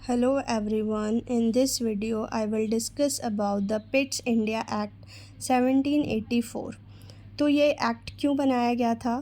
Hello everyone, in this video I will discuss about the Pitt's India act 1784। तो ये act क्यों बनाया गया था?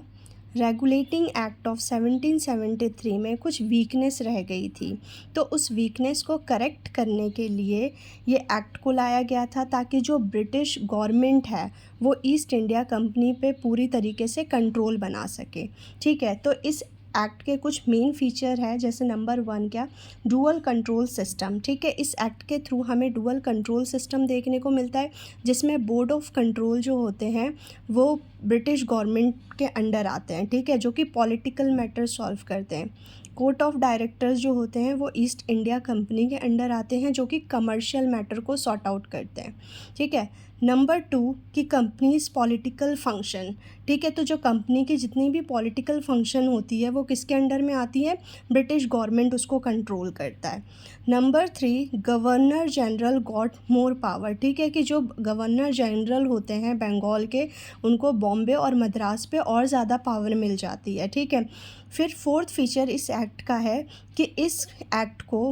रेगुलेटिंग एक्ट ऑफ 1773 में कुछ वीकनेस रह गई थी, तो उस वीकनेस को करेक्ट करने के लिए ये एक्ट को लाया गया था ताकि जो ब्रिटिश गवर्नमेंट है वो ईस्ट इंडिया कंपनी पे पूरी तरीके से कंट्रोल बना सके। ठीक है, तो इस एक्ट के कुछ मेन फीचर है, जैसे नंबर 1 क्या, डुअल कंट्रोल सिस्टम। ठीक है, इस एक्ट के थ्रू हमें डुअल कंट्रोल सिस्टम देखने को मिलता है, जिसमें बोर्ड ऑफ कंट्रोल जो होते हैं वो ब्रिटिश गवर्नमेंट के अंडर आते हैं। ठीक है, जो कि पॉलिटिकल मैटर सॉल्व करते हैं। कोर्ट ऑफ डायरेक्टर्स जो होते हैं वो ईस्ट इंडिया कंपनी के अंडर आते हैं, जो कि कमर्शियल मैटर को सॉर्ट आउट करते हैं। ठीक है, नंबर 2 कि कंपनीज पॉलिटिकल फंक्शन। ठीक है, तो जो कंपनी की जितनी भी पॉलिटिकल फंक्शन होती है वो किसके अंडर में आती है? ब्रिटिश गवर्नमेंट उसको कंट्रोल करता है। Number 3 governor general got more power. ठीक है, कि जो गवर्नर जनरल होते हैं बंगाल के, उनको बॉम्बे और मद्रास पे और ज़्यादा पावर मिल जाती है। ठीक है, फिर 4th फीचर इस एक्ट का है कि इस एक्ट को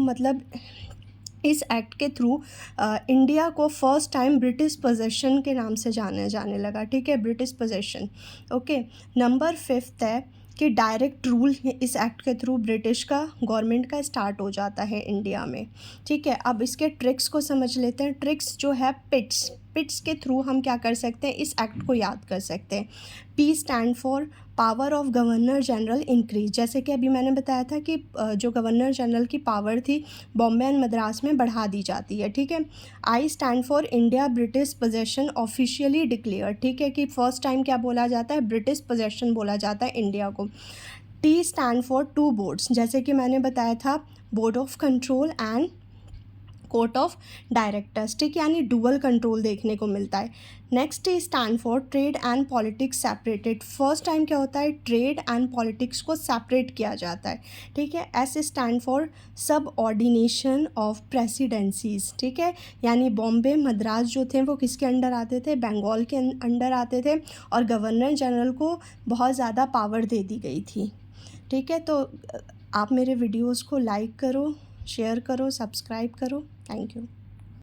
इस एक्ट के थ्रू इंडिया को फर्स्ट टाइम ब्रिटिश पोजेशन के नाम से जाने लगा। ठीक है, ब्रिटिश पोजेशन। ओके, नंबर 5 है कि डायरेक्ट रूल इस एक्ट के थ्रू ब्रिटिश का गवर्नमेंट का स्टार्ट हो जाता है इंडिया में। ठीक है, अब इसके ट्रिक्स को समझ लेते हैं। ट्रिक्स जो है पिट्स के थ्रू हम क्या कर सकते हैं, इस एक्ट को याद कर सकते हैं। P stand for power of governor general increase. जैसे कि अभी मैंने बताया था कि जो गवर्नर जनरल की पावर थी बॉम्बे एंड मद्रास में बढ़ा दी जाती है। ठीक है, I stand for India British possession officially declare. ठीक है, कि फर्स्ट टाइम क्या बोला जाता है, ब्रिटिश पोजेशन बोला जाता है इंडिया को। टी स्टैंड फॉर 2 बोर्ड्स, जैसे कि मैंने बताया था, board of control and court of directors. ठीक, यानी डुअल कंट्रोल देखने को मिलता है। Next T stand for trade and politics separated. First time क्या होता है, ट्रेड एंड पॉलिटिक्स को सेपरेट किया जाता है। ठीक है, एस स्टैंड फॉर सब ऑर्डिनेशन ऑफ प्रेसिडेंसीज। ठीक है, यानी बॉम्बे मद्रास जो थे वो किसके अंडर आते थे, बंगाल के अंडर आते थे, और गवर्नर जनरल को बहुत ज़्यादा पावर दे दी गई थी। ठीक है, तो आप मेरे वीडियोज़ को लाइक करो, शेयर करो, सब्सक्राइब करो। Thank you.